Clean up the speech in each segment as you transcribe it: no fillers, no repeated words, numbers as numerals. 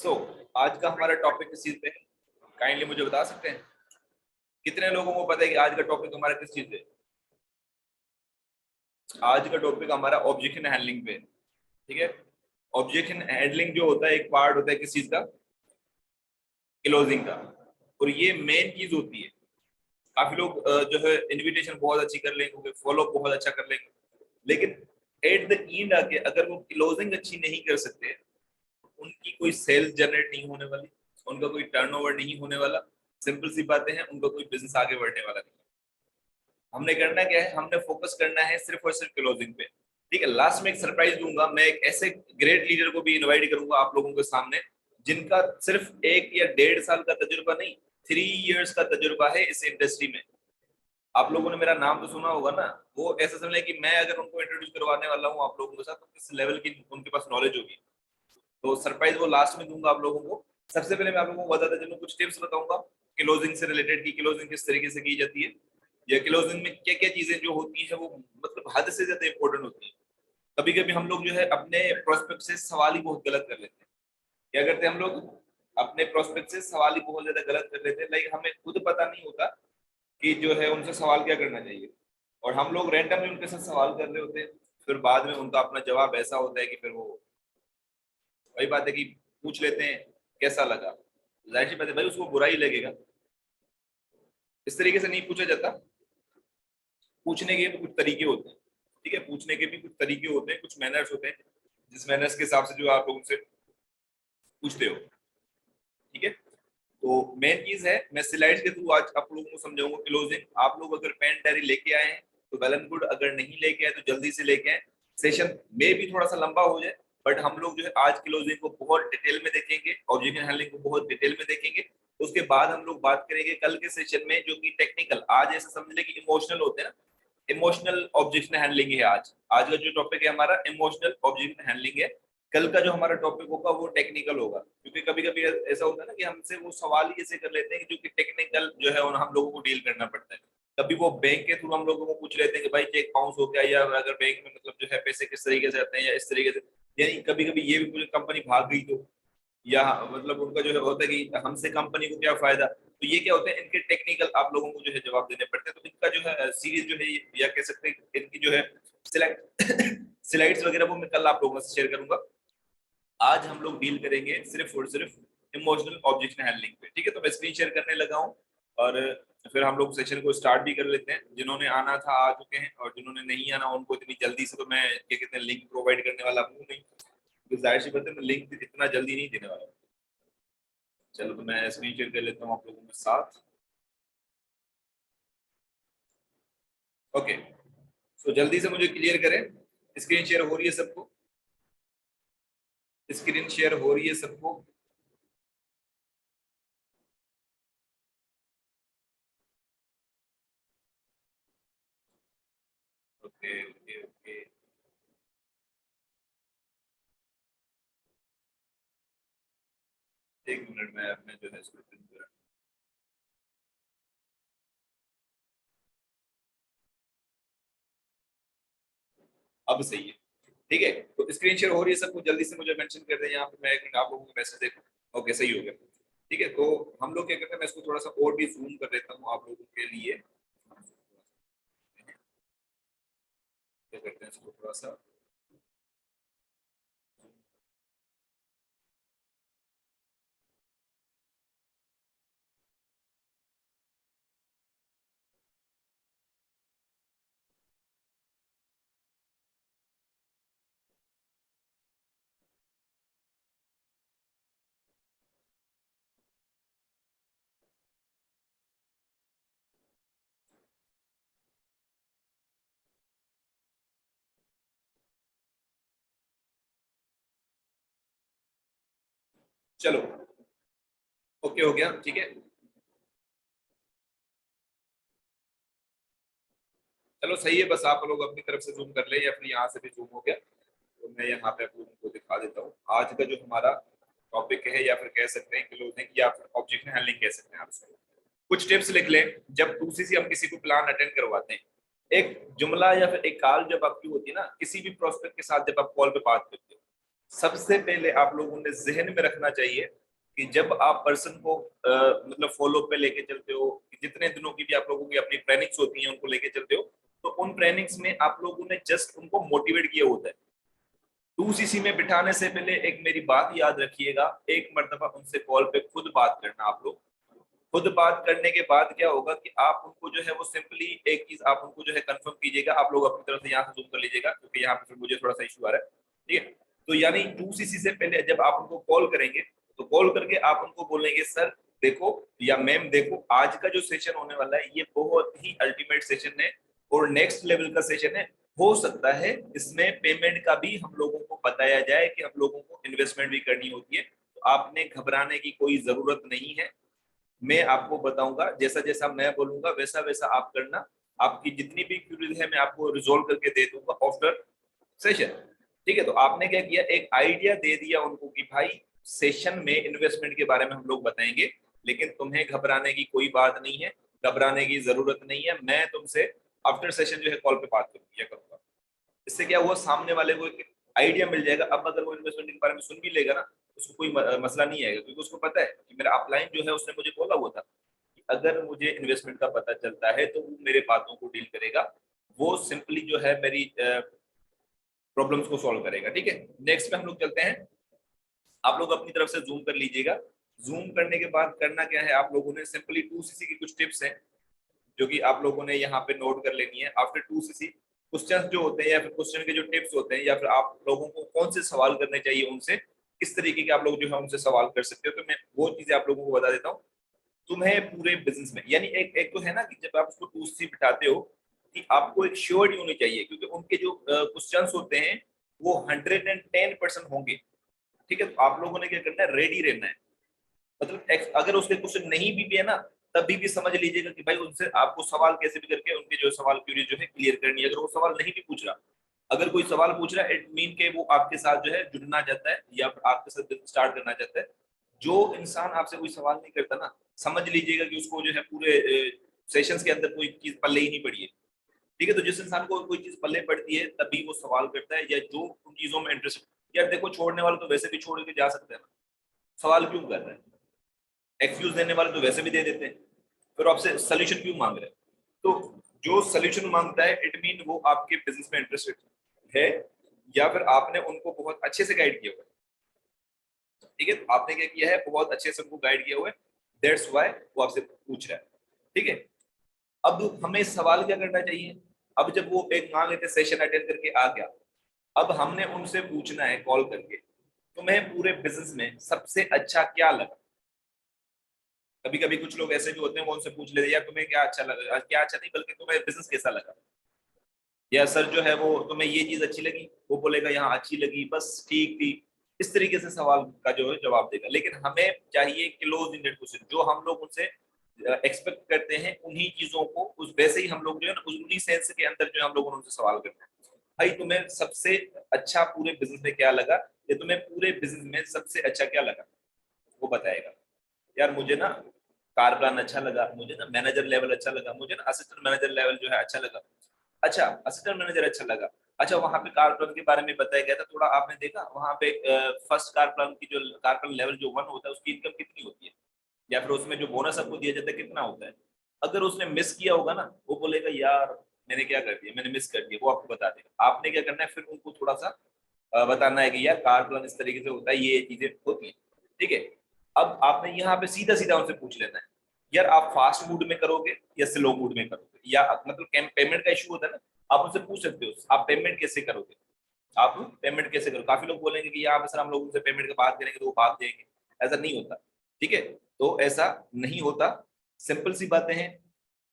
सो आज का हमारा टॉपिक किस चीज पे है? काइंडली मुझे बता सकते हैं कितने लोगों को पता है कि आज का टॉपिक हमारा किस चीज पे है? आज का टॉपिक हमारा ऑब्जेक्शन हैंडलिंग पे है। ठीक है। ऑब्जेक्शन हैंडलिंग जो होता है एक पार्ट होता है किस चीज का? क्लोजिंग का। और ये मेन चीज होती है। काफी लोग जो है इनविटेशन बहुत अच्छी कर लेंगे, फॉलो बहुत अच्छा कर लेंगे, लेकिन एट द एंड आके अगर वो क्लोजिंग अच्छी नहीं कर सकते, उनकी कोई सेल्स जनरेट नहीं होने वाली, उनका कोई टर्नओवर नहीं होने वाला। सिंपल सी बातें हैं, उनका कोई बिजनेस आगे बढ़ने वाला नहीं। हमने करना क्या है? हमने फोकस करना है सिर्फ और सिर्फ क्लोजिंग पे। ठीक है। लास्ट में एक सरप्राइज दूंगा, मैं एक ऐसे ग्रेट लीडर को भी इनवाइट करूंगा आप लोगों के सामने, जिनका सिर्फ 1 या 1.5 साल का तजुर्बा नहीं, 3 इयर्स का तजुर्बा है इस इंडस्ट्री में। आप लोगों ने मेरा नाम तो सुना होगा ना। वो ऐसा समझे कि मैं अगर उनको इंट्रोड्यूस करवाने वाला हूँ आप लोगों के साथ, तो किस लेवल की उनके पास नॉलेज होगी। तो सरप्राइज वो लास्ट में दूंगा आप लोगों को। सबसे पहले मैं आप लोगों को बताता चलूं, कुछ टिप्स बताऊंगा क्लोजिंग से रिलेटेड, की क्लोजिंग किस तरीके से की जाती है, या क्लोजिंग में क्या क्या चीजें जो होती है वो मतलब हद से ज्यादा इंपॉर्टेंट होती है। कभी कभी हम लोग जो है अपने प्रोस्पेक्ट से सवाल ही बहुत गलत कर लेते हैं। क्या करते हैं हम लोग? अपने प्रोस्पेक्ट से सवाल ही बहुत ज्यादा गलत कर लेते हैं, लाइक हमें खुद पता नहीं होता कि जो है उनसे सवाल क्या करना चाहिए, और हम लोग रैंडमली उनके साथ सवाल कर रहे होते हैं। फिर बाद में उनका अपना जवाब ऐसा होता है कि फिर वो वही बात है कि पूछ लेते हैं कैसा लगा। जाहिर सी बात है भाई, उसको बुरा ही लगेगा। इस तरीके से नहीं पूछा जाता। पूछने के भी कुछ तरीके होते हैं। ठीक है। पूछने के भी कुछ तरीके होते हैं, कुछ मैनर्स होते हैं, जिस मैनर्स के हिसाब से जो आप लोग उनसे पूछते हो। ठीक है। तो मेन चीज है, मैं स्लाइड्स के थ्रू आज आप लोगों को समझाऊंगा क्लोजिंग। आप लोग अगर पेन डायरी लेके आए हैं तो वेल एंड गुड, अगर नहीं लेके आए तो जल्दी से लेके आए। सेशन में भी थोड़ा सा लंबा हो जाए, बट हम लोग जो है आज क्लोजिंग को बहुत डिटेल में देखेंगे, ऑब्जेक्शन हैंडलिंग को बहुत डिटेल में देखेंगे। उसके बाद हम लोग बात करेंगे कल के सेशन में जो कि टेक्निकल, आज ऐसा समझ ले कि इमोशनल होते हैं ना, इमोशनल ऑब्जेक्शन हैंडलिंग है आज। आज का जो टॉपिक है हमारा इमोशनल ऑब्जेक्शन हैंडलिंग है। कल का जो हमारा टॉपिक होगा वो टेक्निकल होगा, क्योंकि कभी कभी ऐसा होता है ना कि हमसे वो सवाल ही ऐसे कर लेते हैं कि जो कि टेक्निकल जो है उन हम लोगों को डील करना पड़ता है। कभी वो बैंक के थ्रू हम लोगों को पूछ लेते हैं कि भाई चेक बाउंस हो गया, या अगर बैंक में मतलब जो है पैसे किस तरीके से आते हैं या इस तरीके से। यानी कभी कभी ये भी पूछे कंपनी भाग गई तो, या मतलब उनका जो है होता है कि हमसे कंपनी को क्या फायदा। तो ये क्या होते हैं, इनके टेक्निकल आप लोगों को जो है जवाब देने पड़ते हैं। तो इनका जो है सीरीज जो है या कह सकते हैं इनकी जो है स्लाइड्स वगैरह वो मैं कल आप लोगों से शेयर करूंगा। आज हम लोग डील करेंगे सिर्फ और सिर्फ इमोशनल ऑब्जेक्शन हैंडलिंग पे। ठीक है। तो मैं स्क्रीन शेयर करने लगा हूँ, और फिर हम लोग सेशन को स्टार्ट भी कर लेते हैं। जिन्होंने आना था आ चुके हैं, और जिन्होंने नहीं आना उनको इतनी जल्दी से तो मैं क्या कहते हैं लिंक प्रोवाइड करने वाला हूँ नहीं, तो जाहिर सी बात है मैं लिंक इतना जल्दी नहीं देने वाला हूँ। चलो तो मैं स्क्रीन शेयर कर लेता हूँ आप लोगों के साथ। ओके। तो जल्दी से मुझे क्लियर करें, स्क्रीन शेयर हो रही है सबको? स्क्रीन शेयर हो रही है सबको? Okay okay okay. एक मिनट में अपने जो है इसको print करा। अब सही है। ठीक है। तो स्क्रीन शेयर हो रही है सबको? जल्दी से मुझे मेंशन कर दें यहाँ पे, मैं एक मिनट आप लोगों को मैसेज देखूं। ओके सही हो गया। ठीक है। तो हम लोग क्या करते हैं, मैं इसको थोड़ा सा और भी जूम कर देता हूँ आप लोगों के लिए। क्या करते हैं इसको थोड़ा सा। चलो ओके हो गया। ठीक है। चलो सही है, बस आप लोग अपनी तरफ से जूम कर ले या फिर यहाँ से भी जूम हो गया। तो मैं यहाँ पे आप लोगों को दिखा देता हूँ आज का जो हमारा टॉपिक है, या फिर कह सकते हैं क्लोजिंग या फिर ऑब्जेक्ट हैंडलिंग कह सकते हैं आप इसको। कुछ टिप्स लिख लें। जब दूसरी से हम किसी को प्लान अटेंड करवाते हैं, एक जुमला या फिर एक कॉल जब आपकी होती है ना किसी भी प्रोस्पेक्ट के साथ, जब आप कॉल पे बात करते हो, सबसे पहले आप लोगों ने जहन में रखना चाहिए कि जब आप पर्सन को मतलब फॉलो पे लेके चलते हो, जितने दिनों की भी आप लोगों की अपनी ट्रेनिंग्स होती हैं उनको लेके चलते हो, तो उन ट्रेनिंग्स में आप लोगों ने जस्ट उनको मोटिवेट किया होता है। 2cc में बिठाने से पहले एक मेरी बात याद रखिएगा, एक मर्तबा उनसे कॉल पे खुद बात करना। आप लोग खुद बात करने के बाद क्या होगा कि आप उनको जो है वो सिंपली एक चीज आप उनको जो है कंफर्म कीजिएगा। आप लोग अपनी तरफ से यहाँ से जूम कर लीजिएगा क्योंकि यहाँ पे फिर मुझे थोड़ा सा इशू आ रहा है, ठीक है। तो यानी 2cc से पहले जब आप उनको कॉल करेंगे तो कॉल करके आप उनको बोलेंगे सर देखो या मैम देखो, आज का जो सेशन होने वाला है ये बहुत ही अल्टीमेट सेशन है और नेक्स्ट लेवल का सेशन है। हो सकता है इसमें पेमेंट का भी हम लोगों को बताया जाए कि हम लोगों को इन्वेस्टमेंट भी करनी होती है, तो आपने घबराने की कोई जरूरत नहीं है। मैं आपको बताऊंगा, जैसा जैसा मैं बोलूंगा वैसा वैसा आप करना। आपकी जितनी भी क्यूरीज है मैं आपको रिजोल्व करके दे दूंगा आफ्टर सेशन, ठीक है। तो आपने क्या किया, एक आइडिया दे दिया उनको कि भाई सेशन में इन्वेस्टमेंट के बारे में हम लोग बताएंगे, लेकिन तुम्हें घबराने की कोई बात नहीं है, घबराने की जरूरत नहीं है। मैं तुमसे आफ्टर सेशन जो है कॉल पे बात करूंगा। इससे क्या हुआ, सामने वाले को एक आइडिया मिल जाएगा। अब अगर वो इन्वेस्टमेंट के बारे में सुन भी लेगा ना, उसको कोई मसला नहीं आएगा, क्योंकि उसको पता है कि मेरा अपलाइन जो है उसने मुझे बोला हुआ था कि अगर मुझे इन्वेस्टमेंट का पता चलता है तो वो मेरे बातों को डील करेगा, वो सिंपली जो है मेरी प्रॉब्लम्स को सॉल्व करेगा, ठीक है। नेक्स्ट पे हम लोग चलते हैं। आप लोग अपनी तरफ से जूम कर लीजिएगा। जूम करने के बाद करना क्या है, आप लोगों ने सिंपली 2cc की कुछ टिप्स हैं जो कि आप लोगों ने यहाँ पे नोट कर लेनी है। आफ्टर 2cc क्वेश्चंस जो होते हैं या फिर क्वेश्चन के जो टिप्स होते हैं या फिर आप लोगों को कौन से सवाल करने चाहिए उनसे, किस तरीके के आप लोग जो है उनसे सवाल कर सकते हो, तो मैं वो चीजें आप लोगों को बता देता हूँ। तुम्हें पूरे बिजनेस में यानी एक एक तो है ना कि जब आप उसको 2cc बिठाते हो कि आपको एक श्योरिटी होनी चाहिए, क्योंकि उनके जो क्वेश्चंस होते हैं वो 110% होंगे, ठीक है। तो आप लोगों ने क्या करना है, रेडी रहना है। मतलब अगर उसके क्वेश्चन नहीं भी है ना, तभी भी समझ लीजिएगा कि भाई उनसे आपको सवाल कैसे भी करके उनके जो सवाल क्यूरी जो है क्लियर करनी है। अगर वो सवाल नहीं भी पूछ रहा, अगर कोई सवाल पूछ रहा है इट मीन के वो आपके साथ जो है जुड़ना चाहता है या आपके साथ स्टार्ट करना चाहता है। जो इंसान आपसे कोई सवाल नहीं करता ना, समझ लीजिएगा कि उसको जो है पूरे सेशंस के अंदर कोई चीज पल्ले ही नहीं पड़ी है, ठीक है। तो जिस इंसान को कोई चीज पल्ले पड़ती है तभी वो सवाल करता है या जो उन चीजों में इंटरेस्ट। यार देखो, छोड़ने वाले तो वैसे भी छोड़ के जा सकते हैं ना, सवाल क्यों कर रहे हैं। एक्सक्यूज देने वाले तो वैसे भी दे देते हैं, फिर आपसे सोल्यूशन क्यों मांग रहे हैं। तो जो सोल्यूशन मांगता है इट मीन वो आपके बिजनेस में इंटरेस्टेड है या फिर आपने उनको बहुत अच्छे से गाइड किया हुआ है, ठीक है। तो आपने क्या किया है, बहुत अच्छे से उनको गाइड किया हुआ है, दैट्स व्हाई वो आपसे पूछ रहा है, ठीक है। अब हमें सवाल क्या करना चाहिए, अब जब वो एक मान लेते सेशन अटेंड करके आ गया, अब हमने उनसे पूछना है कॉल करके तुम्हें पूरे बिजनेस में सबसे अच्छा क्या लगा। कभी कभी कुछ लोग ऐसे भी होते हैं वो उनसे पूछ लेते हैं यार तुम्हें क्या अच्छा लगा, क्या अच्छा नहीं बल्कि तुम्हें बिजनेस कैसा लगा, या सर जो है वो तुम्हें ये चीज अच्छी लगी, वो बोलेगा यहाँ अच्छी लगी बस ठीक थी। इस तरीके से सवाल का जो है जवाब देगा। लेकिन हमें चाहिए क्लोज इंडेड क्वेश्चन, जो हम लोग उनसे एक्सपेक्ट करते हैं उन्हीं चीजों को उस वैसे ही हम लोग जो है ना उन्हीं सेंस के अंदर जो हम लोग उनसे सवाल करते हैं। भाई तुम्हें सबसे अच्छा पूरे बिजनेस में क्या लगा, या तुम्हें पूरे बिजनेस में सबसे अच्छा क्या लगा, वो बताएगा। यार मुझे ना कार प्लान अच्छा लगा, मुझे ना मैनेजर लेवल अच्छा लगा, मुझे ना असिस्टेंट मैनेजर लेवल जो है अच्छा लगा। अच्छा असिस्टेंट मैनेजर अच्छा लगा। अच्छा वहां पे कार प्लान के बारे में बताया गया था थोड़ा, आपने देखा वहां पे फर्स्ट कार प्लान की जो कार प्लान लेवल जो 1 होता है उसकी इनकम कितनी होती है, या फिर उसमें जो बोनस आपको दिया जाता है कितना होता है। अगर उसने मिस किया होगा ना, वो बोलेगा यार मैंने क्या कर दिया, मैंने मिस कर दिया, वो आपको बता देगा। आपने क्या करना है, फिर उनको थोड़ा सा बताना है कि यार कार प्लान इस तरीके से होता है, ये चीजें होती है, ठीक है। अब आपने यहाँ पे सीधा सीधा उनसे पूछ लेना है, यार आप फास्ट मूड में करोगे या स्लो मूड में करोगे, या मतलब पेमेंट का इशू होता है ना, आप उनसे पूछ सकते हो आप पेमेंट कैसे करोगे, आप पेमेंट कैसे करो। काफी लोग बोलेंगे कि यहाँ पे सर हम लोग उनसे पेमेंट की बात करेंगे तो वो भाग जाएंगे, ऐसा नहीं होता, ठीक है। तो ऐसा नहीं होता, सिंपल सी बातें हैं।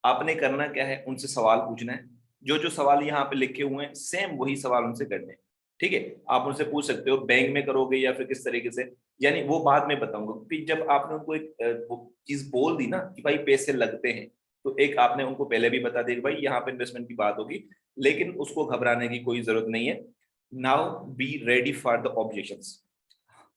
आपने करना क्या है, उनसे सवाल पूछना है, जो जो सवाल यहाँ पे लिखे हुए हैं सेम वही सवाल उनसे करने हैं, ठीक है। आप उनसे पूछ सकते हो बैंक में करोगे या फिर किस तरीके से, यानी वो बाद में बताऊंगा, क्योंकि जब आपने उनको एक वो चीज बोल दी ना कि भाई पैसे लगते हैं, तो एक आपने उनको पहले भी बता दिया कि भाई यहाँ पे इन्वेस्टमेंट की बात होगी, लेकिन उसको घबराने की कोई जरूरत नहीं है। Now be ready for the objections.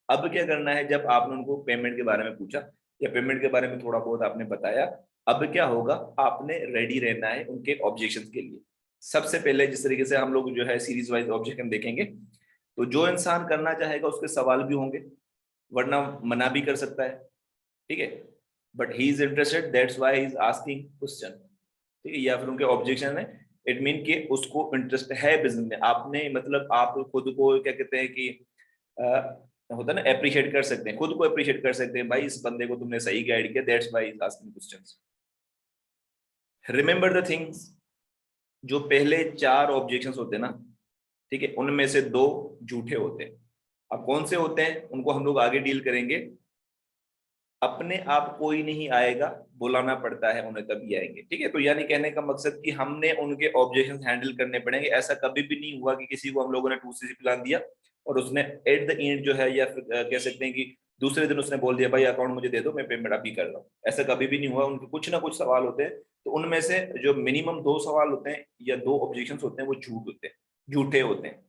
अब क्या करना है, जब आपने उनको पेमेंट के बारे में पूछा या पेमेंट के बारे में थोड़ा बहुत आपने बताया, अब क्या होगा, आपने रेडी रहना है उनके ऑब्जेक्शंस के लिए। सबसे पहले जिस तरीके से हम लोग जो है सीरीज वाइज ऑब्जेक्शन देखेंगे, तो जो इंसान करना चाहेगा उसके सवाल भी होंगे, वरना मना भी कर सकता है, ठीक है, but he is interested, that's why he is asking question, ठीक है, या फिर उनके ऑब्जेक्शन है, इट मीन कि उसको इंटरेस्ट है बिजनेस में। आपने मतलब आप खुद को क्या कहते हैं कि होता है ना, अप्रिशिएट कर सकते हैं, खुद को अप्रिशिएट कर सकते हैं, भाई इस बंदे को तुमने सही गाइड किया, that's why he is asking questions. Remember the things, जो पहले 4 ऑब्जेक्शंस होते हैं ना, ठीक है, उनमें से 2 झूठे होते हैं। अब कौन से होते हैं उनको हम लोग आगे डील करेंगे। अपने आप कोई नहीं आएगा, बुलाना पड़ता है उन्हें तभी आएंगे, ठीक है। तो यानी कहने का मकसद कि हमने उनके ऑब्जेक्शन हैंडल करने पड़ेंगे। ऐसा कभी भी नहीं हुआ कि किसी को हम लोगों ने 2cc प्लान दिया और उसने एट द एंड जो है, या फिर कह सकते हैं कि दूसरे दिन उसने बोल दिया भाई अकाउंट मुझे दे दो, मैं पेमेंट अभी कर रहा हूँ। ऐसा कभी भी नहीं हुआ। उनके कुछ ना कुछ सवाल होते हैं, तो उनमें से जो मिनिमम 2 सवाल होते हैं या 2 ऑब्जेक्शन होते हैं वो झूठ होते हैं, झूठे होते हैं।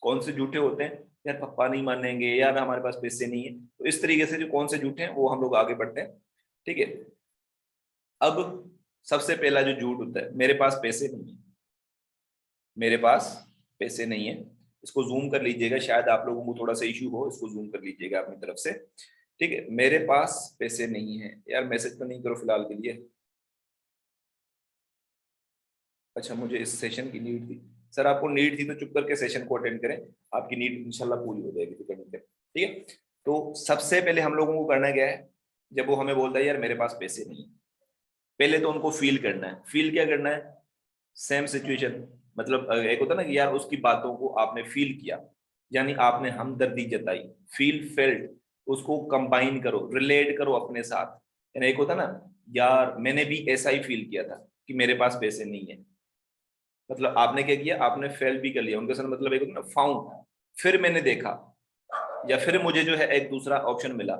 कौन से झूठे होते हैं? यार पापा नहीं मानेंगे, यार हमारे पास पैसे नहीं है। तो इस तरीके से जो कौन से झूठे हैं वो हम लोग आगे बढ़ते हैं, ठीक है। अब सबसे पहला जो झूठ होता है, मेरे पास पैसे नहीं है, मेरे पास पैसे नहीं है। इसको जूम कर लीजिएगा, शायद आप लोगों को थोड़ा सा इश्यू हो, इसको जूम कर लीजिएगा अपनी तरफ से, ठीक है। मेरे पास पैसे नहीं है, यार मैसेज तो नहीं करो फिलहाल के लिए। अच्छा, मुझे इस सेशन की नीड थी। सर आपको नीड थी तो चुप करके सेशन को अटेंड करें, आपकी नीड इंशाल्लाह पूरी हो जाएगी, तो करने के, ठीक है। तो सबसे पहले हम लोगों को करना क्या है, जब वो हमें बोलता है यार मेरे पास पैसे नहीं है, पहले तो उनको फील करना है। फील क्या करना है? सेम सिचुएशन, मतलब एक होता है ना कि यार उसकी बातों को आपने फील किया, यानी आपने हमदर्दी जताई, फील फेल्ट, उसको कंबाइन करो, रिलेट करो अपने साथ। यानी एक होता है ना, यार मैंने भी ऐसा ही फील किया था कि मेरे पास पैसे नहीं है, मतलब आपने क्या किया, आपने फेल भी कर लिया उनके साथ, मतलब एक होता है ना फाउंड, फिर मैंने देखा, या फिर मुझे जो है एक दूसरा ऑप्शन मिला,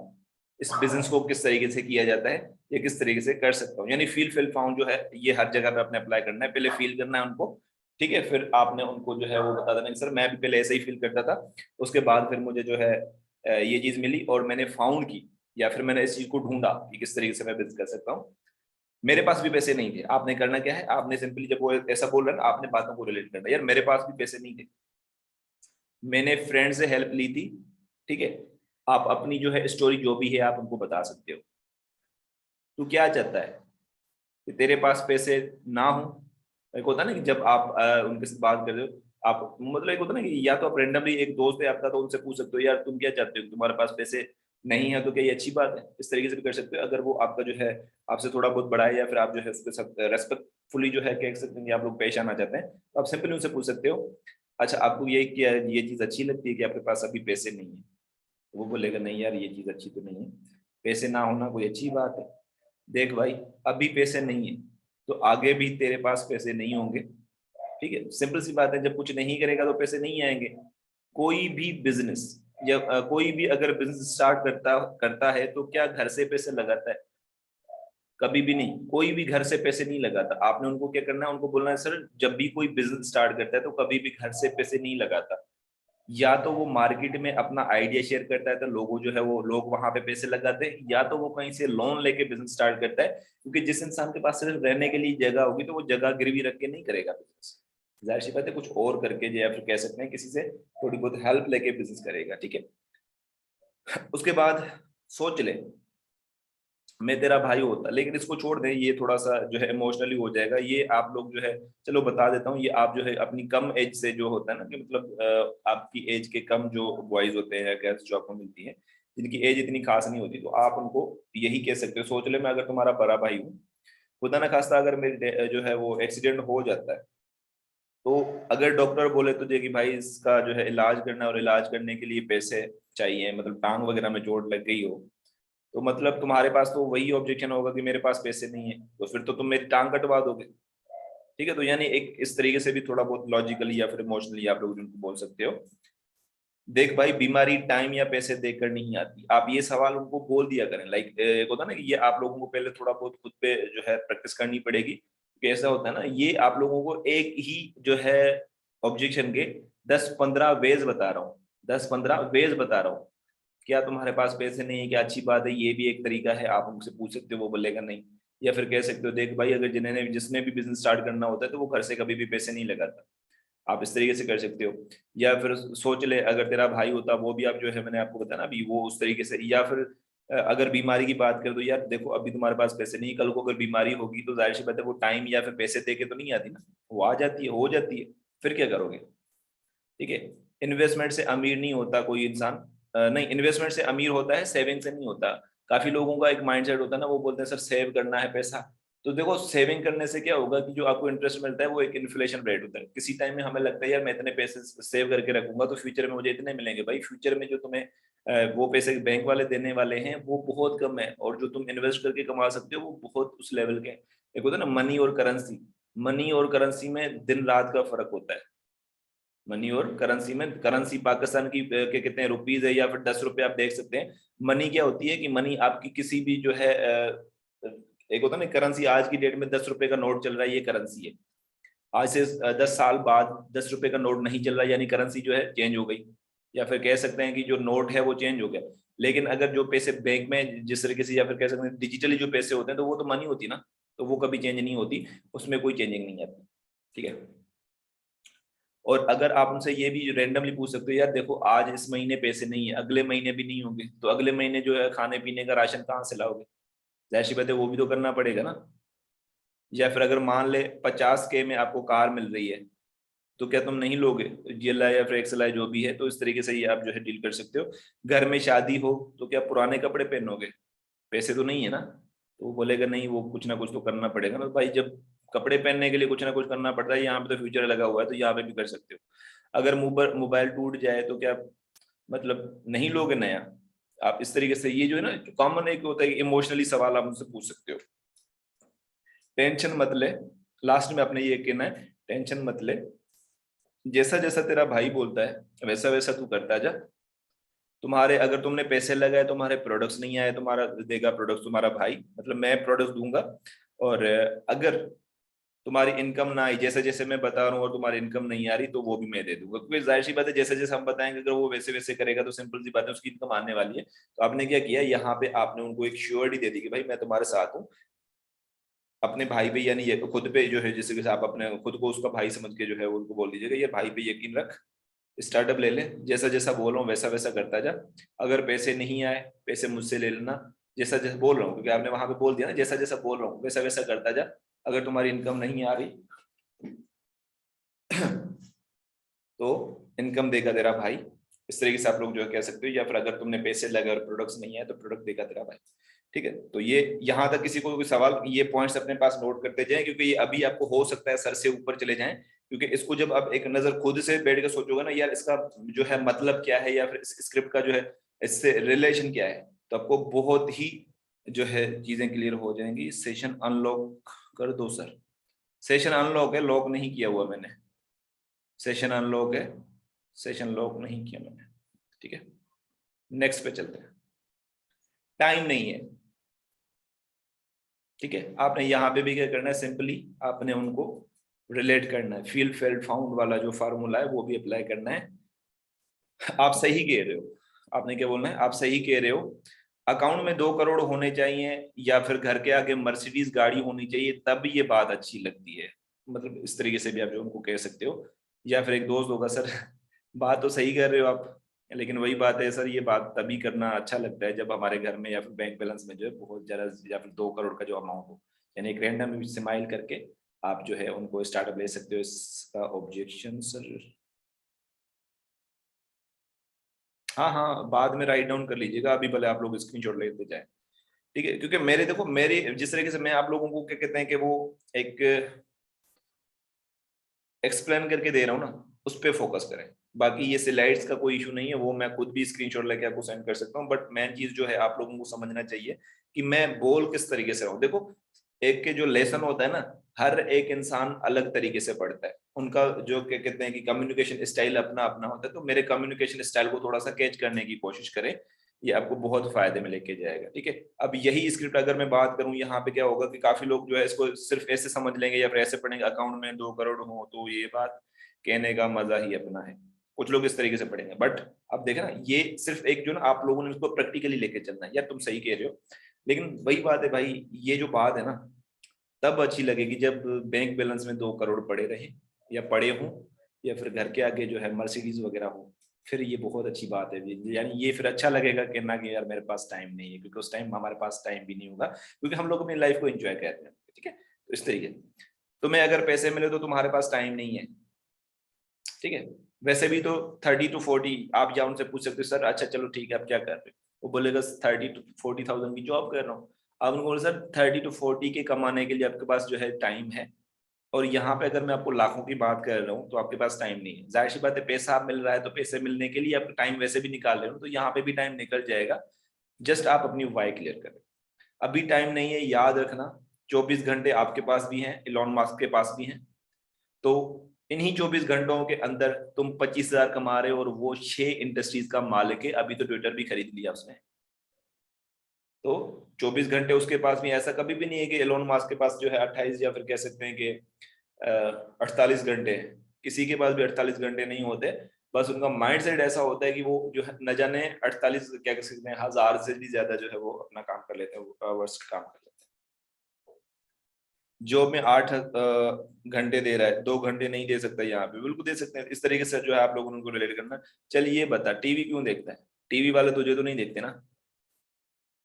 इस बिजनेस को किस तरीके से किया जाता है, ये किस तरीके से कर सकता हूँ। यानी फील फेल फाउंड जो है ये हर जगह पे अपने अप्लाई करना है। पहले फील करना है उनको, ठीक है, फिर आपने उनको जो है वो बता देना कि सर मैं भी पहले ऐसे ही फील करता था, उसके बाद फिर मुझे जो है ये चीज मिली और मैंने फाउंड की, या फिर मैंने इस चीज को ढूंढा कि किस तरीके से मैं बिजनेस कर सकता हूँ। मेरे पास भी पैसे नहीं थे, आपने करना क्या है, आपने सिंपली जब वो ऐसा बोल रहा है ना, आपने बातों को रिलेट करना, यार मेरे पास भी पैसे नहीं थे, मैंने फ्रेंड से हेल्प ली थी, ठीक है। आप अपनी जो है स्टोरी जो भी है आप उनको बता सकते हो। तू क्या चाहता है कि तेरे पास पैसे ना हो? एक होता है ना कि जब आप उनके साथ बात कर रहे हो, आप मतलब एक होता है ना कि या तो आप रेंडमली एक दोस्त है आपका तो उनसे पूछ सकते हो यार तुम क्या चाहते हो, तुम्हारे पास पैसे नहीं है तो क्या ये अच्छी बात है, इस तरीके से भी कर सकते हो। अगर वो आपका जो है आपसे थोड़ा बहुत बड़ा है, या फिर आप जो है उसके साथ रेस्पेक्टफुली जो है कह सकते हैं कि आप लोग पेश आना चाहते हैं, तो आप सिंपली उनसे पूछ सकते हो, अच्छा आपको ये क्या ये चीज अच्छी लगती है कि आपके पास अभी पैसे नहीं है? तो वो बोलेगा नहीं यार ये चीज अच्छी तो नहीं है, पैसे ना होना कोई अच्छी बात है। देख भाई, अभी पैसे नहीं है तो आगे भी तेरे पास पैसे नहीं होंगे, ठीक है, सिंपल सी बात है। जब कुछ नहीं करेगा तो पैसे नहीं आएंगे। कोई भी बिजनेस या कोई भी अगर बिजनेस स्टार्ट करता करता है तो क्या घर से पैसे लगाता है? कभी भी नहीं, कोई भी घर से पैसे नहीं लगाता। आपने उनको क्या करना है, उनको बोलना है सर जब भी कोई बिजनेस स्टार्ट करता है तो कभी भी घर से पैसे नहीं लगाता, या तो वो मार्केट में अपना आइडिया शेयर करता है तो लोगों जो है वो लोग वहां पे पैसे लगाते हैं, या तो वो कहीं से लोन लेके बिजनेस स्टार्ट करता है, क्योंकि जिस इंसान के पास सिर्फ रहने के लिए जगह होगी तो वो जगह गिरवी रख के नहीं करेगा बिजनेस, जाहिर सी बात है कुछ और करके, या फिर कह सकते हैं किसी से थोड़ी बहुत हेल्प लेके बिजनेस करेगा, ठीक है। उसके बाद सोच ले, मैं तेरा भाई होता, लेकिन इसको छोड़ दें, ये थोड़ा सा जो है इमोशनली हो जाएगा, ये आप लोग जो है, चलो बता देता हूँ, ये आप जो है अपनी कम एज से जो होता है ना कि मतलब आपकी एज के कम जो बॉयज होते हैं या गर्ल्स जो आपको मिलती है, जिनकी एज इतनी खास नहीं होती, तो आप उनको यही कह सकते हो, सोच ले मैं अगर तुम्हारा बड़ा भाई हूँ, खुदा ना खास्ता अगर मेरे जो है वो एक्सीडेंट हो जाता है, तो अगर डॉक्टर बोले तुझे कि भाई इसका जो है इलाज करना है और इलाज करने के लिए पैसे चाहिए, मतलब टांग वगैरह में चोट लग गई हो, तो मतलब तुम्हारे पास तो वही ऑब्जेक्शन होगा कि मेरे पास पैसे नहीं है, तो फिर तो तुम मेरी टांग कटवा दोगे, ठीक है। तो यानी एक इस तरीके से भी थोड़ा बहुत लॉजिकली या फिर इमोशनली आप लोग उनको बोल सकते हो, देख भाई बीमारी टाइम या पैसे देकर नहीं आती। आप ये सवाल उनको बोल दिया करें, लाइक एक होता है ना कि ये आप लोगों को पहले थोड़ा बहुत खुद पे जो है प्रैक्टिस करनी पड़ेगी, क्योंकि ऐसा होता है ना, ये आप लोगों को एक ही जो है ऑब्जेक्शन के 10-15 वेज बता रहा हूँ, 10-15 वेज बता रहा हूँ। क्या तुम्हारे पास पैसे नहीं है, क्या अच्छी बात है, ये भी एक तरीका है, आप उनसे पूछ सकते हो, वो बोलेगा नहीं। या फिर कह सकते हो देख भाई, अगर जिन्हें जिसने भी बिजनेस स्टार्ट करना होता है तो वो घर से कभी भी पैसे नहीं लगाता, आप इस तरीके से कर सकते हो। या फिर सोच ले अगर तेरा भाई होता, वो भी आप जो है मैंने आपको बताया ना अभी, वो उस तरीके से। या फिर अगर बीमारी की बात कर दो, यार देखो अभी तुम्हारे पास पैसे नहीं, कल को अगर बीमारी होगी तो जाहिर सी बात है वो टाइम या फिर पैसे दे के तो नहीं आती ना, वो आ जाती है, हो जाती है, फिर क्या करोगे? ठीक है। इन्वेस्टमेंट से अमीर नहीं होता कोई इंसान, नहीं, इन्वेस्टमेंट से अमीर होता है, सेविंग से नहीं होता। काफी लोगों का एक माइंडसेट होता है ना, वो बोलते हैं सर सेव करना है पैसा। तो देखो सेविंग करने से क्या होगा कि जो आपको इंटरेस्ट मिलता है वो एक इन्फ्लेशन रेट होता है। किसी टाइम में हमें लगता है यार मैं इतने पैसे सेव करके रखूंगा तो फ्यूचर में मुझे इतने मिलेंगे। भाई फ्यूचर में जो तुम्हें वो पैसे बैंक वाले देने वाले हैं वो बहुत कम है, और जो तुम इन्वेस्ट करके कमा सकते हो वो बहुत उस लेवल के। एक होता है ना मनी और करेंसी, मनी और करेंसी में दिन रात का फर्क होता है। मनी और करेंसी में, करेंसी पाकिस्तान की के कितने रुपीज है या फिर 10 रुपए आप देख सकते हैं। मनी क्या होती है कि मनी आपकी किसी भी जो है एक होता है ना करेंसी, आज की डेट में 10 रुपए का नोट चल रहा है, ये करेंसी है। आज से 10 साल बाद 10 रुपए का नोट नहीं चल रहा, यानी करेंसी जो है चेंज हो गई। या फिर कह सकते हैं कि जो नोट है वो चेंज हो गया। लेकिन अगर जो पैसे बैंक में जिस तरीके से, या फिर कह सकते हैं डिजिटली जो पैसे होते हैं, तो वो तो मनी होती है ना, तो वो कभी चेंज नहीं होती, उसमें कोई चेंजिंग नहीं आती। ठीक है। और अगर आप उनसे ये भी रेंडमली पूछ सकते हो, यार देखो आज इस महीने पैसे नहीं है, अगले महीने भी नहीं होंगे, तो अगले महीने जो है खाने पीने का राशन कहाँ से लाओगे? जाहिर सी बात है वो भी तो करना पड़ेगा ना। या फिर अगर मान ले 50K में आपको कार मिल रही है, तो क्या तुम नहीं लोगे? GLI या फिर XLI जो भी है, तो इस तरीके से ये आप जो है डील कर सकते हो। घर में शादी हो तो क्या पुराने कपड़े पहनोगे? पैसे तो नहीं है ना, तो वो बोलेगा नहीं, वो कुछ ना कुछ तो करना पड़ेगा ना भाई। जब कपड़े पहनने के लिए कुछ ना कुछ करना पड़ता है, यहाँ पे तो फ्यूचर लगा हुआ है, तो यहाँ पे भी कर सकते हो। अगर मोबाइल टूट जाए तो क्या मतलब नहीं लोगे नया? आप इस तरीके से, ये जो है ना कॉमन एक होता है इमोशनली सवाल आप मुझसे पूछ सकते हो। टेंशन मत ले, लास्ट में अपने ये कहना है, टेंशन मत ले, जैसा जैसा तेरा भाई बोलता है वैसा वैसा तू करता जा। तुम्हारे अगर तुमने पैसे लगाए, तुम्हारे प्रोडक्ट्स नहीं आए, तुम्हारा देगा प्रोडक्ट्स तुम्हारा भाई, मतलब मैं प्रोडक्ट्स दूंगा। और अगर तुम्हारी इनकम ना आई जैसे जैसे मैं बता रहा हूँ, और तुम्हारी इनकम नहीं आ रही, तो वो भी मैं दे दूंगा, क्योंकि जाहिर सी बात है जैसे जैसे हम बताएंगे अगर वो वैसे वैसे करेगा तो सिंपल सी बात है उसकी इनकम आने वाली है। तो आपने क्या किया यहाँ पे, आपने उनको एक श्योरिटी दे दी कि भाई मैं तुम्हारे साथ हूँ। अपने भाई पे, यानी ये खुद पे जो है, जैसे कि आप अपने खुद को उसका भाई समझ के जो है उनको बोल दीजिएगा ये भाई पे यकीन रख, स्टार्टअप ले ले, जैसा जैसा बोल रहा हूँ वैसा वैसा करता जा। अगर पैसे नहीं आए, पैसे मुझसे ले लेना, जैसा जैसा बोल रहा हूँ, क्योंकि आपने वहां पे बोल दिया ना जैसा जैसा बोल रहा हूँ वैसा वैसा करता जा। अगर तुम्हारी इनकम नहीं आ रही तो इनकम देगा तेरा भाई। इस तरीके से आप लोग जो है कह सकते हो। या फिर अगर तुमने पैसे लगे और प्रोडक्ट्स नहीं है तो प्रोडक्ट देगा तेरा भाई। ठीक है। तो ये यहाँ तक किसी को कोई सवाल, ये पॉइंट्स अपने पास नोट करते जाएं, क्योंकि ये अभी आपको हो सकता है सर से ऊपर चले जाएं। क्योंकि इसको जब आप एक नजर खुद से बैठ के सोचोगे ना, यार इसका जो है मतलब क्या है, या फिर इस स्क्रिप्ट का जो है इससे रिलेशन क्या है, तो आपको बहुत ही जो है चीजें क्लियर हो जाएंगी। सेशन अनलॉक कर दो सर। सेशन अनलॉक है, लॉक नहीं किया हुआ मैंने। सेशन अनलॉक है, सेशन लॉक नहीं किया मैंने। ठीक है। नेक्स्ट पे चलते हैं। टाइम नहीं है। ठीक है। आपने यहाँ पे भी क्या करना है, सिंपली आपने उनको रिलेट करना है, फील फेल्ट फाउंड वाला जो फार्मूला है वो भी अप्लाई करना है। आप सही कह रहे हो, आपने क्या बोलना है, आप सही कह रहे हो। अकाउंट में 2 करोड़ होने चाहिए, या फिर घर के आगे मर्सिडीज गाड़ी होनी चाहिए, तब ये बात अच्छी लगती है। मतलब इस तरीके से भी आप जो उनको कह सकते हो। या फिर एक दोस्त होगा सर बात तो सही कर रहे हो आप, लेकिन वही बात है सर, ये बात तभी करना अच्छा लगता है जब हमारे घर में या फिर बैंक बैलेंस में जो है बहुत ज्यादा, या फिर 2 करोड़ का जो अमाउंट हो। यानी एक रैंडम स्माइल करके आप जो है उनको स्टार्टअप ले सकते हो। इसका ऑब्जेक्शन सर, हाँ हाँ बाद में राइट डाउन कर लीजिएगा, अभी भले आप लोग स्क्रीनशॉट लेते जाए। ठीक है। क्योंकि मेरे देखो, मेरी जिस तरीके से मैं आप लोगों को क्या कहते हैं कि वो एक एक्सप्लेन करके दे रहा हूँ ना, उस पर फोकस करें। बाकी ये स्लाइड्स का कोई इशू नहीं है, वो मैं खुद भी स्क्रीनशॉट लेके आपको सेंड कर सकता हूँ। बट मेन चीज जो है आप लोगों को समझना चाहिए कि मैं बोल किस तरीके से रहा हूँ। देखो एक के जो लेसन होता है ना, हर एक इंसान अलग तरीके से पढ़ता है, उनका जो क्या कहते हैं कि कम्युनिकेशन स्टाइल अपना अपना होता है। तो मेरे कम्युनिकेशन स्टाइल को थोड़ा सा कैच करने की कोशिश करें, ये आपको बहुत फायदे में लेके जाएगा। ठीक है। अब यही स्क्रिप्ट अगर मैं बात करूं, यहाँ पे क्या होगा कि काफी लोग जो है इसको सिर्फ ऐसे समझ लेंगे या फिर ऐसे पढ़ेंगे, अकाउंट में 2 करोड़ हो तो ये बात कहने का मजा ही अपना है। कुछ लोग इस तरीके से पढ़ेंगे, बट अब देखे ना, ये सिर्फ एक जो ना आप लोगों ने इसको प्रैक्टिकली लेके चलना है। यार तुम सही कह रहे हो, लेकिन वही बात है भाई, ये जो बात है ना तब अच्छी लगेगी जब बैंक बैलेंस में 2 करोड़ पड़े रहे या पड़े हों, या फिर घर के आगे जो है मर्सिडीज वगैरह हो, फिर ये बहुत अच्छी बात है। यानी ये फिर अच्छा लगेगा कि ना कि यार मेरे पास टाइम नहीं है, क्योंकि उस टाइम हमारे पास टाइम भी नहीं होगा, क्योंकि हम लोग अपनी लाइफ को एंजॉय कर रहे हैं। ठीक है, तो इस तरीके तुम्हें अगर पैसे मिले तो तुम्हारे पास टाइम नहीं है। ठीक है, वैसे भी तो 30 to 40 आप या उनसे पूछ सकते हो सर अच्छा चलो ठीक है आप क्या कर रहे हो, वो बोलेगा 30 to 40,000 की जॉब कर रहा हूँ। आप उनको बोलो सर 30 to 40 के कमाने के लिए आपके पास जो है टाइम है, और यहाँ पे अगर मैं आपको लाखों की बात कर रहा हूँ तो आपके पास टाइम नहीं है। जाहिर सी बात है पैसा आप मिल रहा है तो पैसे मिलने के लिए आप टाइम वैसे भी निकाल रहे हो, तो यहाँ पे भी टाइम निकल जाएगा। जस्ट आप अपनी वाई क्लियर करें। अभी टाइम नहीं है, याद रखना 24 घंटे आपके पास भी हैं, इलॉन मस्क के पास भी हैं। तो इन्हीं 24 घंटों के अंदर तुम 25,000 कमा रहे हो और वो 6 इंडस्ट्रीज का मालिक है। अभी तो ट्विटर भी खरीद लिया उसने। तो 24 घंटे उसके पास भी, ऐसा कभी भी नहीं है कि एलोन मास्क के पास जो है 28 या फिर कह सकते हैं कि 48 घंटे। किसी के पास भी 48 घंटे नहीं होते। बस उनका माइंडसेट ऐसा होता है कि वो जो है न जाने 48 क्या कह सकते हैं 1000 से भी ज्यादा जो है वो अपना काम कर लेते हैं, वर्ष काम कर लेते हैं। जॉब में 8 घंटे दे रहा है, 2 घंटे नहीं दे सकता, यहाँ पे बिल्कुल दे सकते हैं। इस तरीके से जो है आप लोगों ने उनको रिलेट करना। चल ये बता टीवी क्यों देखता है? टीवी वाले तुझे तो नहीं देखते ना।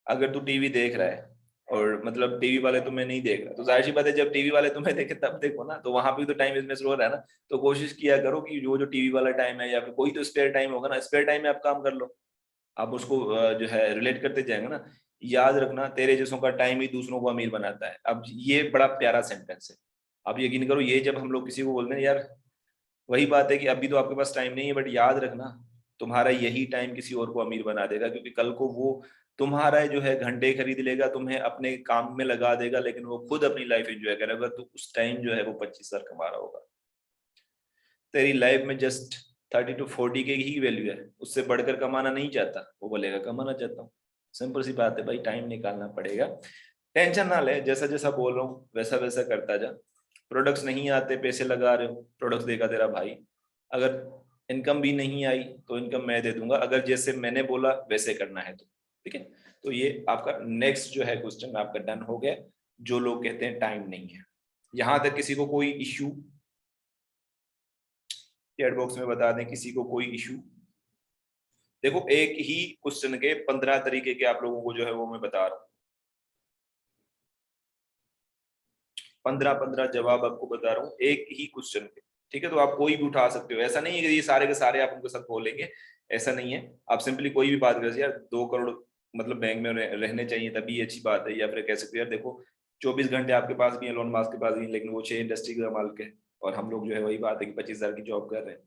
अगर तू टीवी देख रहा है और मतलब टीवी वाले तुम्हें नहीं देख रहा, तो जाहिर सी बात है जब टीवी वाले तुम्हें देखे तब देखो ना, तो वहां पे तो टाइम इसमें स्लो रहा है ना। तो कोशिश किया करो कि जो जो टीवी वाला टाइम है या फिर कोई तो स्पेयर टाइम होगा ना, स्पेयर टाइम में आप काम कर लो। आप उसको जो है रिलेट करते जाएंगे ना। याद रखना तेरे जैसों का टाइम ही दूसरों को अमीर बनाता है। अब ये बड़ा प्यारा सेंटेंस है। आप यकीन करो ये जब हम लोग किसी को बोलते हैं यार, वही बात है कि अभी तो आपके पास टाइम नहीं है, बट याद रखना तुम्हारा यही टाइम किसी और को अमीर बना देगा, क्योंकि कल को वो तुम्हारा जो है घंटे खरीद लेगा, तुम्हें अपने काम में लगा देगा, लेकिन वो खुद अपनी लाइफ एंजॉय करेगा। तो उस टाइम जो है वो 25,000 कमा रहा होगा। तेरी लाइफ में जस्ट 30 to 40 के ही वैल्यू है, उससे बढ़कर कमाना नहीं चाहता, वो बोलेगा कमाना चाहता हूँ। सिंपल सी बात है भाई, टाइम निकालना पड़ेगा। टेंशन ना ले, जैसा जैसा बोल रहा हूँ वैसा वैसा करता जा। प्रोडक्ट्स नहीं आते, पैसे लगा रहे हो, प्रोडक्ट्स देगा तेरा भाई। अगर इनकम भी नहीं आई तो इनकम मैं दे दूंगा, अगर जैसे मैंने बोला वैसे करना है तो। ठीक है, तो ये आपका नेक्स्ट जो है क्वेश्चन आपका डन हो गया। जो लोग कहते हैं टाइम नहीं है, यहां तक किसी को कोई इश्यू? चैट बॉक्स में बता दें किसी को कोई इशू। देखो एक ही क्वेश्चन के 15 तरीके के आप लोगों को जो है वो मैं बता रहा हूँ। 15 जवाब आपको बता रहा हूँ एक ही क्वेश्चन के। ठीक है, तो आप कोई भी उठा सकते हो। ऐसा नहीं है कि ये सारे के सारे आप उनके साथ बोलेंगे, ऐसा नहीं है। आप सिंपली कोई भी बात कर, यार 2 करोड़ मतलब बैंक में रहने चाहिए तभी ये अच्छी बात है, या फिर कह सकते हो यार देखो 24 घंटे आपके पास भी है, एलोन मस्क के पास भी, लेकिन वो 6 इंडस्ट्री का मालिक है, और हम लोग जो है वही बात है कि 25,000 की जॉब कर रहे हैं।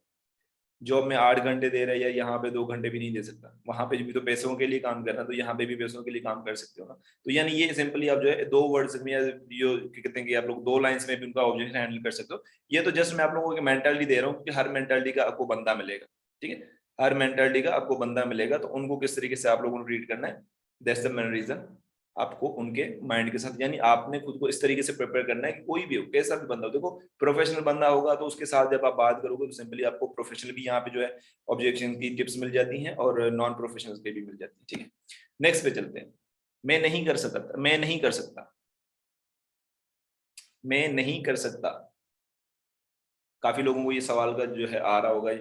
जॉब में 8 घंटे दे रहे हैं, या यहाँ पे 2 घंटे भी नहीं दे सकता, वहां पे भी तो पैसों के लिए काम करना, तो यहाँ पे भी पैसों के लिए काम कर सकते हो ना। तो यानी ये सिंपली आप जो है 2 वर्ड्स में, या जो कहते हैं कि आप लोग 2 लाइंस में भी उनका ऑब्जेक्शन हैंडल कर सकते हो। ये तो जस्ट मैं आप लोगों की मेंटालिटी दे रहा हूँ कि हर मेंटालिटी का आपको बंदा मिलेगा। ठीक है, हर मेंटालिटी का आपको बंदा मिलेगा, तो उनको किस तरीके से आप लोगों को ट्रीट करना है, दैट्स द मेन रीजन। आपको उनके माइंड के साथ, यानी आपने खुद को इस तरीके से प्रिपेयर करना है कि कोई भी हो, कैसा भी बंदा हो। देखो प्रोफेशनल बंदा होगा तो उसके साथ जब आप बात करोगे तो सिंपली आपको प्रोफेशनल भी यहाँ पे जो है ऑब्जेक्शन की टिप्स मिल जाती हैं, और नॉन प्रोफेशनल के भी मिल जाती है। ठीक है, नेक्स्ट पे चलते हैं। मैं नहीं कर सकता, मैं नहीं कर सकता, मैं नहीं कर सकता। काफी लोगों को ये सवाल का जो है आ रहा होगा,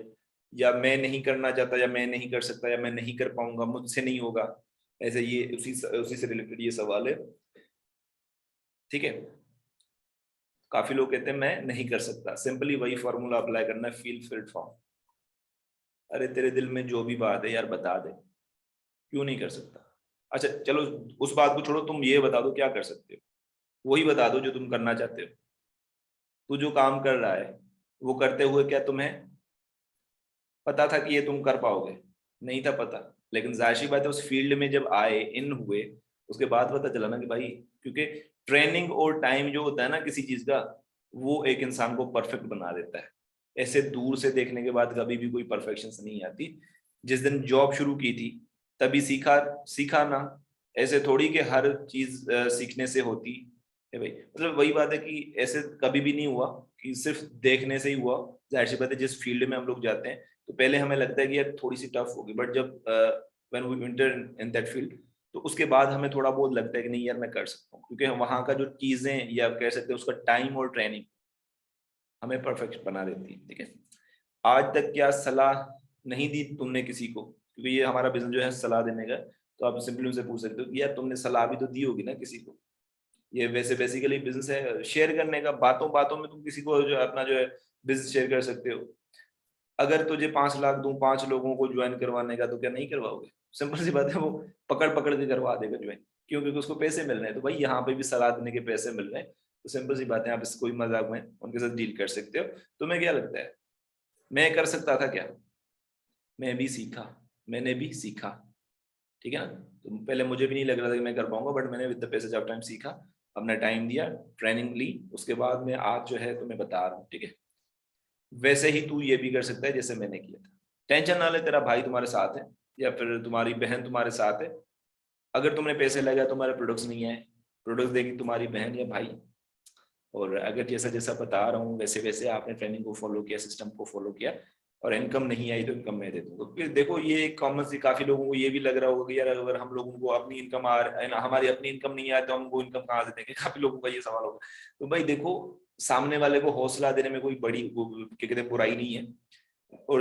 या मैं नहीं करना चाहता, या मैं नहीं कर सकता, या मैं नहीं कर पाऊंगा, मुझसे नहीं होगा। ऐसे ये उसी से रिलेटेड ये सवाल है। ठीक है, काफी लोग कहते हैं मैं नहीं कर सकता, सिंपली वही फॉर्मूला अप्लाई करना है, फील फिल्ड फॉर्म। अरे तेरे दिल में जो भी बात है यार बता दे, क्यों नहीं कर सकता? अच्छा चलो उस बात को छोड़ो, तुम ये बता दो क्या कर सकते हो, वही बता दो जो तुम करना चाहते हो। तू जो काम कर रहा है वो करते हुए क्या तुम्हें पता था कि ये तुम कर पाओगे? नहीं था पता, लेकिन जाहिर सी बात है उस फील्ड में जब आए, इन हुए, उसके बाद पता चला ना कि भाई, क्योंकि ट्रेनिंग और टाइम जो होता है ना किसी चीज का, वो एक इंसान को परफेक्ट बना देता है। ऐसे दूर से देखने के बाद कभी भी कोई परफेक्शन नहीं आती। जिस दिन जॉब शुरू की थी तभी सीखा, सीखा ना। ऐसे थोड़ी कि हर चीज सीखने से होती है भाई। मतलब वही बात है कि ऐसे कभी भी नहीं हुआ कि सिर्फ देखने से ही हुआ। जाहिर सी बात है जिस फील्ड में हम लोग जाते हैं तो पहले हमें लगता है कि यार थोड़ी सी टफ होगी, बट जब when we enter in that field तो उसके बाद हमें थोड़ा बहुत लगता है कि नहीं यार मैं कर सकता हूँ, क्योंकि वहाँ का जो चीजें या कह सकते हैं उसका टाइम और ट्रेनिंग हमें परफेक्ट बना देती है। ठीक है, आज तक क्या सलाह नहीं दी तुमने किसी को, क्योंकि ये हमारा बिजनेस जो है सलाह देने का, तो आप सिंपली उनसे पूछ सकते हो कि यार तुमने सलाह भी तो दी होगी ना किसी को। ये वैसे बेसिकली बिजनेस है शेयर करने का, बातों बातों में तुम किसी को जो है अपना जो है बिजनेस शेयर कर सकते हो। अगर तुझे 5 लाख दूं 5 लोगों को ज्वाइन करवाने का, तो क्या नहीं करवाओगे? सिंपल सी बात है, वो पकड़ पकड़ के करवा देगा ज्वाइन, क्यों? क्योंकि उसको पैसे मिल रहे हैं। तो भाई यहाँ पे भी सलाह देने के पैसे मिल रहे हैं, तो सिंपल सी बात है, आप इस कोई मजाक में उनके साथ डील कर सकते हो। तुम्हें क्या लगता है, मैं कर सकता था क्या? मैं भी सीखा, मैंने भी सीखा, ठीक है ना। तो पहले मुझे भी नहीं लग रहा था कि मैं कर पाऊंगा, बट मैंने with the passage of time सीखा, अपना टाइम दिया, ट्रेनिंग ली, उसके बाद में आज जो है तुम्हें बता रहा हूँ, ठीक है। वैसे ही तू ये भी कर सकता है जैसे मैंने किया था। टेंशन ना ले, तेरा भाई तुम्हारे साथ है या फिर तुम्हारी बहन तुम्हारे साथ है। अगर तुमने पैसे लगाए, तुम्हारे प्रोडक्ट्स नहीं आए, प्रोडक्ट्स देगी तुम्हारी बहन या भाई। और अगर जैसा जैसा बता रहा हूँ वैसे वैसे आपने ट्रेनिंग को फॉलो किया, सिस्टम को फॉलो किया, और इनकम नहीं आई तो इनकम मैं दे दूंगा। फिर देखो ये एक कॉमन सी, काफी लोगों को ये भी लग रहा होगा कि यार अगर हम लोगों को अपनी इनकम हमारी अपनी इनकम नहीं आए तो हम वो इनकम कहाँ से देंगे, काफी लोगों का ये सवाल होगा। तो भाई देखो, सामने वाले को हौसला देने में कोई बड़ी क्या कहते हैं बुराई नहीं है। और